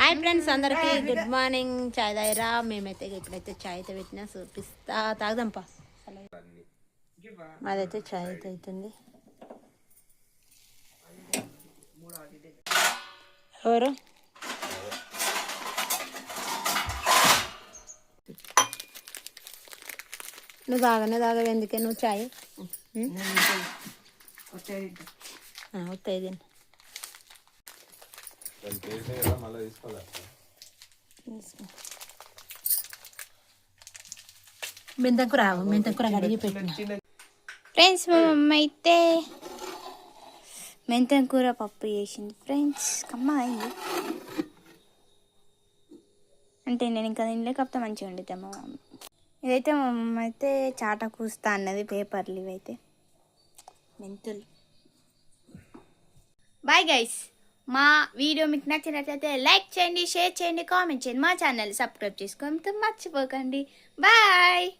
Hi friends అందరికి good morning. చాయ్ తాగిరా? మేమైతే ఇప్పుడైతే చాయ్ అయితే పెట్టినా చూపిస్తా, తాగదాంపా. మాదైతే చాయ్ అయితే అవుతుంది. ఎవరు నువ్వు తాగవు ఎందుకే నువ్వు చాయ్ వస్తాయి దీన్ని మెంతంకూర కడిగి పెట్టిన. ఫ్రెండ్స్ మా మమ్మీ అయితే మెంతం కూర పప్పు చేసింది ఫ్రెండ్స్. కమ్మ అయింది అంటే నేను ఇంకా తినలేకపోతే మంచిగా వండుతాం మా మమ్మీ. ఇదైతే మా మమ్మీ అయితే చాట కూస్తా అన్నది, పేపర్లు ఇవైతే మెంతులు. బాయ్ గైస్, మా వీడియో మీకు నచ్చినట్లయితే లైక్ చేయండి, షేర్ చేయండి, కామెంట్ చేయండి. మా ఛానల్ సబ్స్క్రైబ్ చేసుకోవడం మర్చిపోకండి. బాయ్.